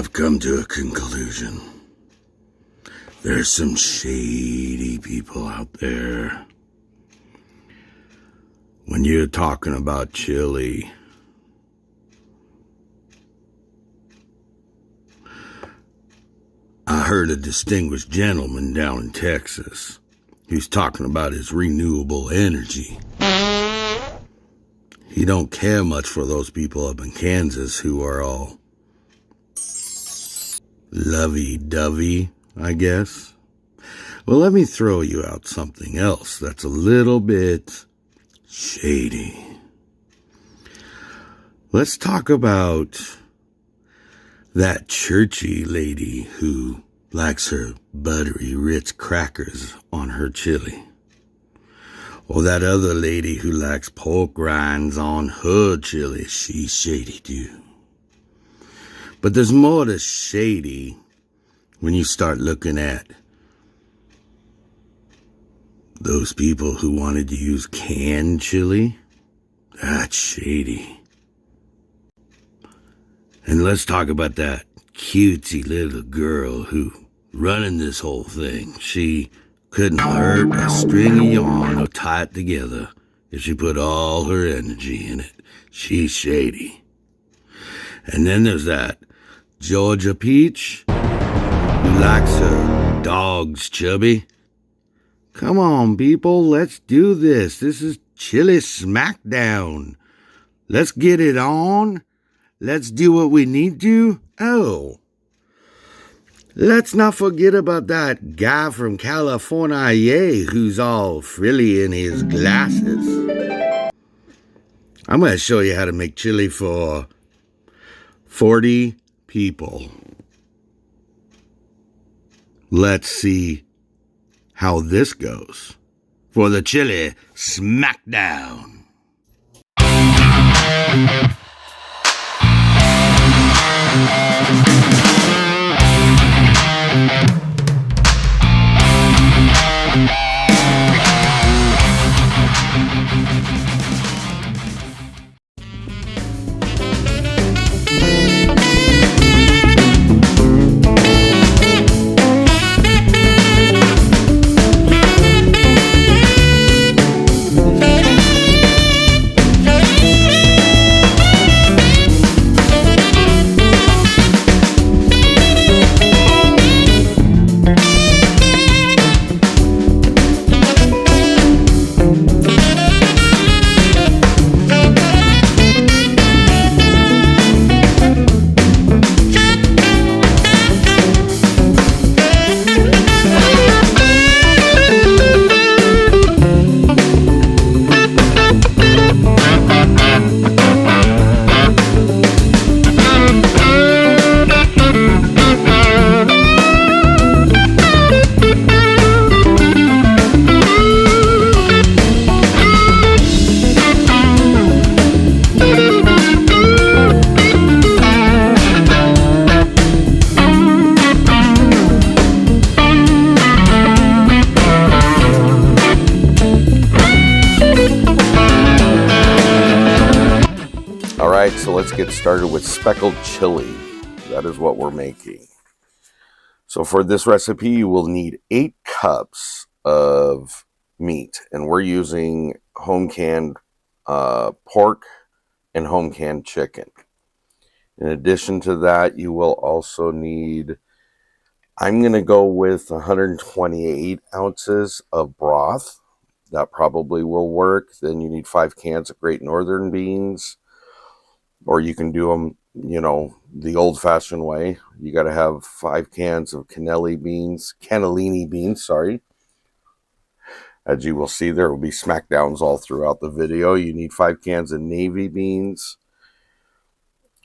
I've come to a conclusion. There's some shady people out there. When you're talking about chili, I heard a distinguished gentleman down in Texas who's talking about his renewable energy. He don't care much for those people up in Kansas who are all lovey-dovey, I guess. Well, let me throw you out something else that's a little bit shady. Let's talk about that churchy lady who likes her buttery, rich crackers on her chili. Or that other lady who likes pork rinds on her chili. She's shady too. But there's more to shady when you start looking at those people who wanted to use canned chili. That's shady. And let's talk about that cutesy little girl who running this whole thing. She couldn't hurt a string of yarn or tie it together if she put all her energy in it. She's shady. And then there's that Georgia peach who likes her dogs chubby. Come on, people, let's do this. This is Chilismackdown. Let's get it on. Let's do what we need to. Oh, let's not forget about that guy from California who's all frilly in his glasses. I'm going to show you how to make chili for 40 people. Let's see how this goes for the Chili Smackdown. Alright, so let's get started with speckled chili. That is what we're making. So for this recipe, you will need 8 cups of meat. And we're using home-canned pork and home-canned chicken. In addition to that, you will also need, I'm going to go with 128 ounces of broth. That probably will work. Then you need 5 cans of Great Northern beans. Or you can do them, the old-fashioned way. You got to have 5 cans of Cannellini beans, As you will see, there will be smackdowns all throughout the video. You need 5 cans of navy beans.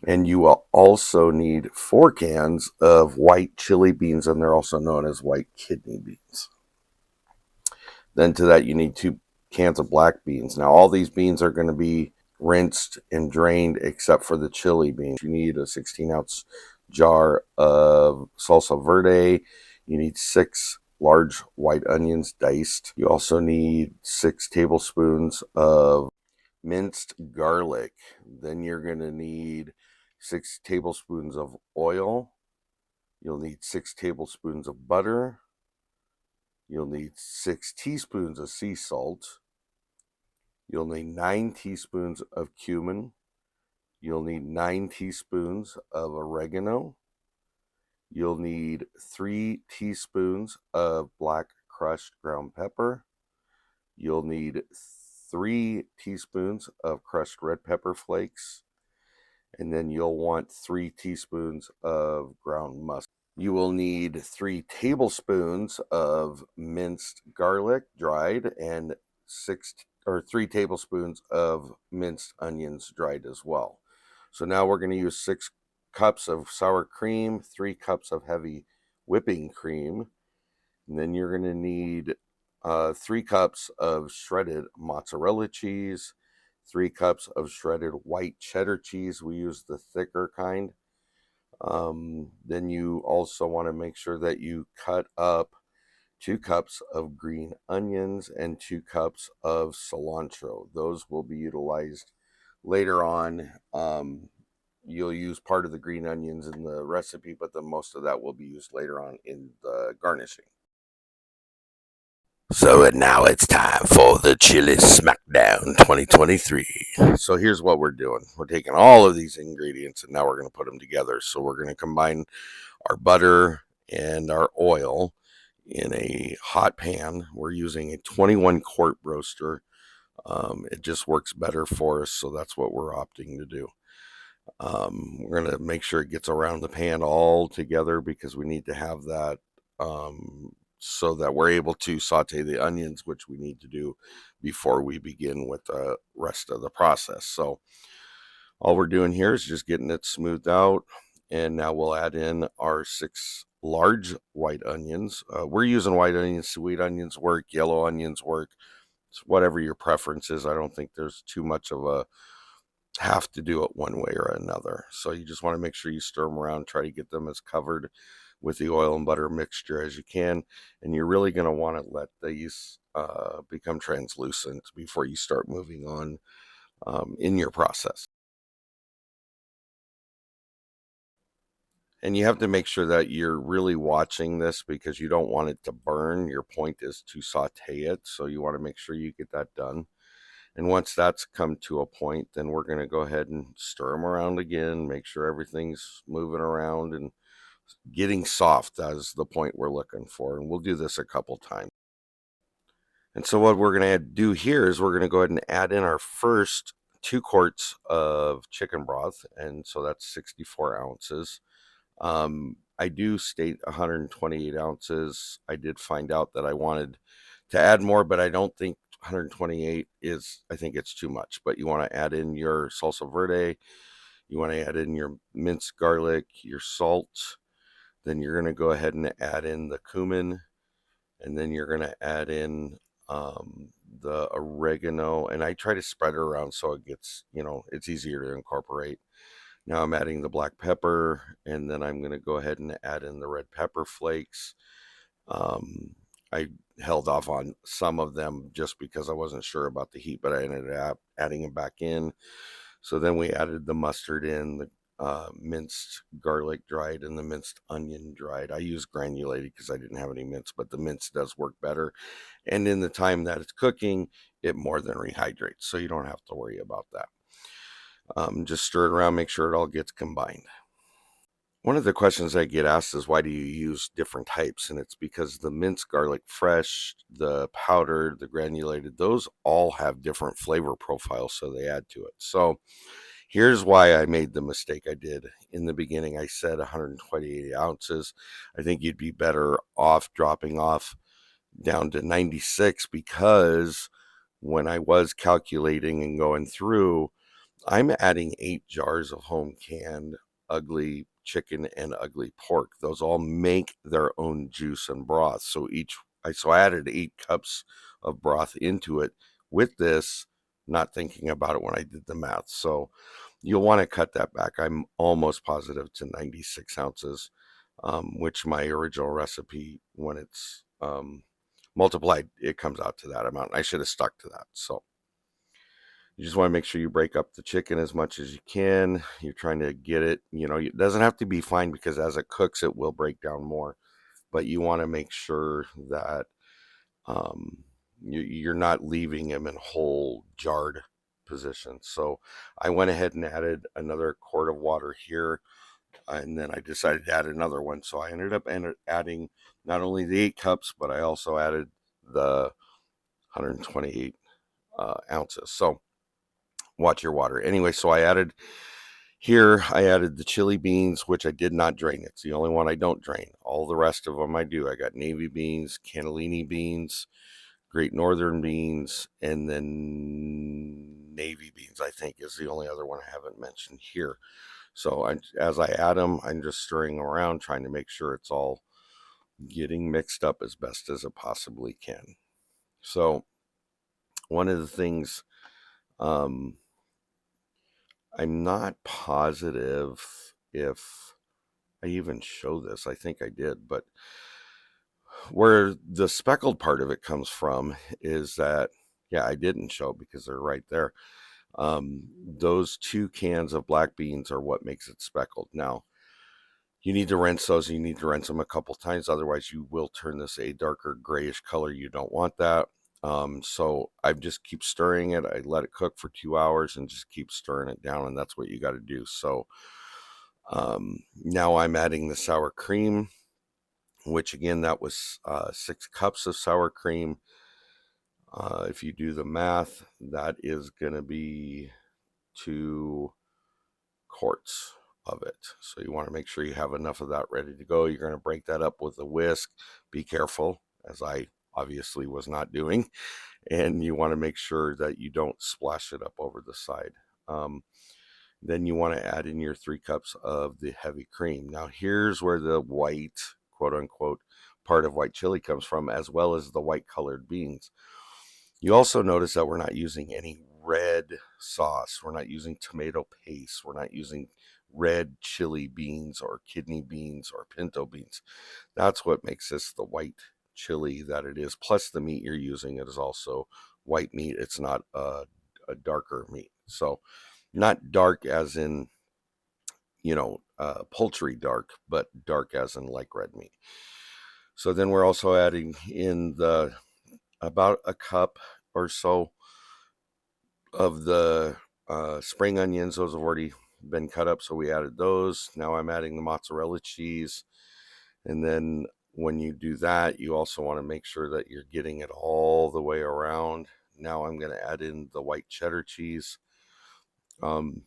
And you will also need 4 cans of white chili beans, and they're also known as white kidney beans. Then to that, you need 2 cans of black beans. Now, all these beans are going to be rinsed and drained except for the chili beans. You need a 16-ounce jar of salsa verde. You need 6 large white onions diced. You also need 6 tablespoons of minced garlic. Then you're going to need 6 tablespoons of oil. You'll need 6 tablespoons of butter. You'll need 6 teaspoons of sea salt. You'll need 9 teaspoons of cumin. You'll need 9 teaspoons of oregano. You'll need 3 teaspoons of black crushed ground pepper. You'll need 3 teaspoons of crushed red pepper flakes. And then you'll want 3 teaspoons of ground mustard. You will need 3 tablespoons of minced garlic, dried, and 3 tablespoons of minced onions, dried as well. So now we're going to use 6 cups of sour cream, 3 cups of heavy whipping cream, and then you're going to need 3 cups of shredded mozzarella cheese, 3 cups of shredded white cheddar cheese. We use the thicker kind. Then you also want to make sure that you cut up 2 cups of green onions and 2 cups of cilantro. Those will be utilized later on. You'll use part of the green onions in the recipe, but the most of that will be used later on in the garnishing. So now it's time for the Chilismackdown 2023. So here's what we're doing. We're taking all of these ingredients and now we're going to put them together. So we're going to combine our butter and our oil in a hot pan. We're using a 21 quart roaster. It just works better for us, so that's what we're opting to do. We're going to make sure it gets around the pan all together because we need to have that so that we're able to saute the onions, which we need to do before we begin with the rest of the process. So all we're doing here is just getting it smoothed out, and now we'll add in our 6 large white onions. We're using white onions, sweet onions work, yellow onions work. It's whatever your preference is. I don't think there's too much of a have to do it one way or another. So you just want to make sure you stir them around, try to get them as covered with the oil and butter mixture as you can. And you're really going to want to let these become translucent before you start moving on in your process. And you have to make sure that you're really watching this because you don't want it to burn. Your point is to saute it. So you want to make sure you get that done. And once that's come to a point, then we're going to go ahead and stir them around again, make sure everything's moving around and getting soft as the point we're looking for. And we'll do this a couple times. And so what we're going to do here is we're going to go ahead and add in our first 2 quarts of chicken broth. And so that's 64 ounces. I do state 128 ounces. I did find out that I wanted to add more, but I don't think 128 is, I think it's too much. But you want to add in your salsa verde, you want to add in your minced garlic, your salt, then you're going to go ahead and add in the cumin, and then you're going to add in the oregano, and I try to spread it around so it gets, it's easier to incorporate. Now I'm adding the black pepper, and then I'm going to go ahead and add in the red pepper flakes. I held off on some of them just because I wasn't sure about the heat, but I ended up adding them back in. So then we added the mustard in, the minced garlic dried, and the minced onion dried. I use granulated because I didn't have any mince, but the mince does work better. And in the time that it's cooking, it more than rehydrates, so you don't have to worry about that. Just stir it around, make sure it all gets combined. One of the questions I get asked is why do you use different types? And it's because the minced garlic fresh, the powdered, the granulated, those all have different flavor profiles, so they add to it. So here's why I made the mistake I did. In the beginning, I said 128 ounces. I think you'd be better off dropping off down to 96 because when I was calculating and going through, I'm adding 8 jars of home canned ugly chicken and ugly pork. Those all make their own juice and broth. So I added 8 cups of broth into it with this, not thinking about it when I did the math. So you'll want to cut that back. I'm almost positive to 96 ounces, which my original recipe, when it's multiplied, it comes out to that amount. I should have stuck to that. So You just want to make sure you break up the chicken as much as you can. You're trying to get it, it doesn't have to be fine because as it cooks, it will break down more. But you want to make sure that you're not leaving them in whole jarred position. So I went ahead and added another quart of water here, and then I decided to add another one. So I ended up adding not only the 8 cups, but I also added the 128 ounces. So watch your water. Anyway, so I added the chili beans, which I did not drain. It's the only one I don't drain. All the rest of them I do. I got navy beans, cannellini beans, Great Northern beans, and then navy beans, I think, is the only other one I haven't mentioned here. So as I add them, I'm just stirring around, trying to make sure it's all getting mixed up as best as it possibly can. So one of the things, I'm not positive if I even show this. I think I did, but where the speckled part of it comes from is that, yeah, I didn't show because they're right there. Those 2 cans of black beans are what makes it speckled. Now, you need to rinse those. You need to rinse them a couple times. Otherwise, you will turn this a darker grayish color. You don't want that. So I just keep stirring it. I let it cook for 2 hours and just keep stirring it down. And that's what you got to do. So now I'm adding the sour cream, which again, that was 6 cups of sour cream. If you do the math, that is going to be 2 quarts of it. So you want to make sure you have enough of that ready to go. You're going to break that up with a whisk. Be careful, as I obviously was not doing. And you want to make sure that you don't splash it up over the side. Then you want to add in your 3 cups of the heavy cream. Now here's where the white, quote unquote, part of white chili comes from, as well as the white colored beans. You also notice that we're not using any red sauce. We're not using tomato paste. We're not using red chili beans or kidney beans or pinto beans. That's what makes this the white chili that it is. Plus the meat you're using, it is also white meat. It's not a darker meat. So not dark as in, poultry dark, but dark as in like red meat. So then we're also adding in about a cup or so of the spring onions. Those have already been cut up, so we added those. Now I'm adding the mozzarella cheese. And then when you do that, you also want to make sure that you're getting it all the way around. Now I'm going to add in the white cheddar cheese. And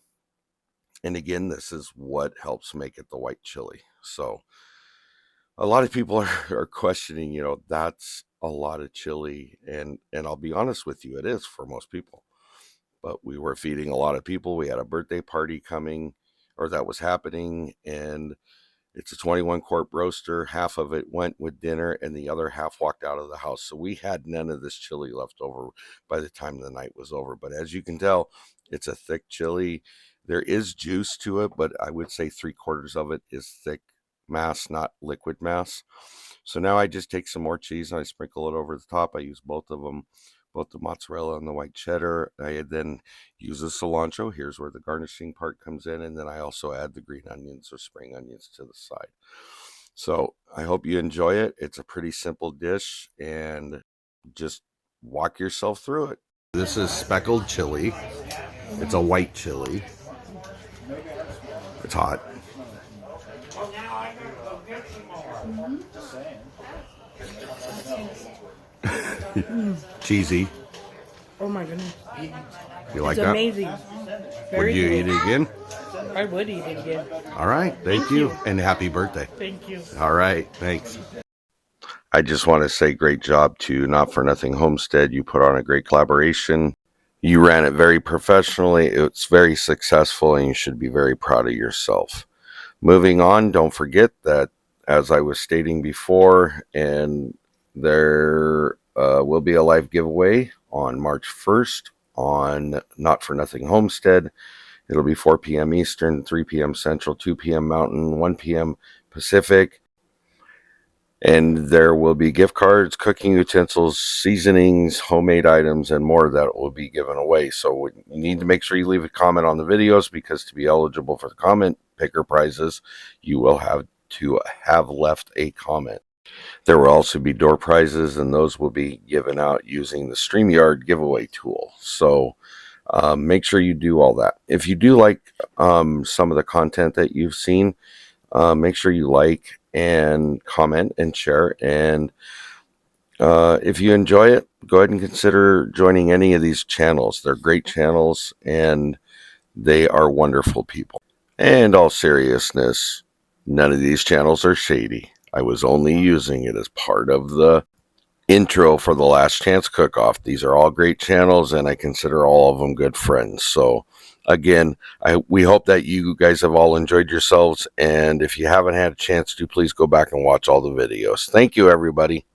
again, this is what helps make it the white chili. So a lot of people are questioning, that's a lot of chili. And I'll be honest with you, it is for most people. But we were feeding a lot of people. We had a birthday party coming, or that was happening. And it's a 21 quart Broaster. Half of it went with dinner and the other half walked out of the house. So we had none of this chili left over by the time the night was over. But as you can tell, it's a thick chili. There is juice to it, but I would say 3/4 of it is thick mass, not liquid mass. So now I just take some more cheese and I sprinkle it over the top. I use both of them, both the mozzarella and the white cheddar. I then use the cilantro. Here's where the garnishing part comes in. And then I also add the green onions or spring onions to the side. So I hope you enjoy it. It's a pretty simple dish and just walk yourself through it. This is speckled chili. It's a white chili. It's hot. Cheesy. Oh my goodness. You like It's that? amazing. Would you eat it again? I would eat it again. All right. Thank you. And happy birthday. Thank you. All right. Thanks. I just want to say great job to Not For Nothing Homestead. You put on a great collaboration. You ran it very professionally. It's very successful and you should be very proud of yourself. Moving on, don't forget that, as I was stating before, and there will be a live giveaway on March 1st on Not For Nothing Homestead. It'll be 4 p.m. Eastern, 3 p.m. Central, 2 p.m. Mountain, 1 p.m. Pacific. And there will be gift cards, cooking utensils, seasonings, homemade items, and more that will be given away. So you need to make sure you leave a comment on the videos, because to be eligible for the comment picker prizes, you will have to have left a comment. There will also be door prizes, and those will be given out using the StreamYard giveaway tool. So make sure you do all that. If you do like some of the content that you've seen, make sure you like and comment and share. And if you enjoy it, go ahead and consider joining any of these channels. They're great channels, and they are wonderful people. And all seriousness, none of these channels are shady. I was only using it as part of the intro for the Last Chance Cook-Off. These are all great channels, and I consider all of them good friends. So again, we hope that you guys have all enjoyed yourselves, and if you haven't had a chance to, please go back and watch all the videos. Thank you, everybody.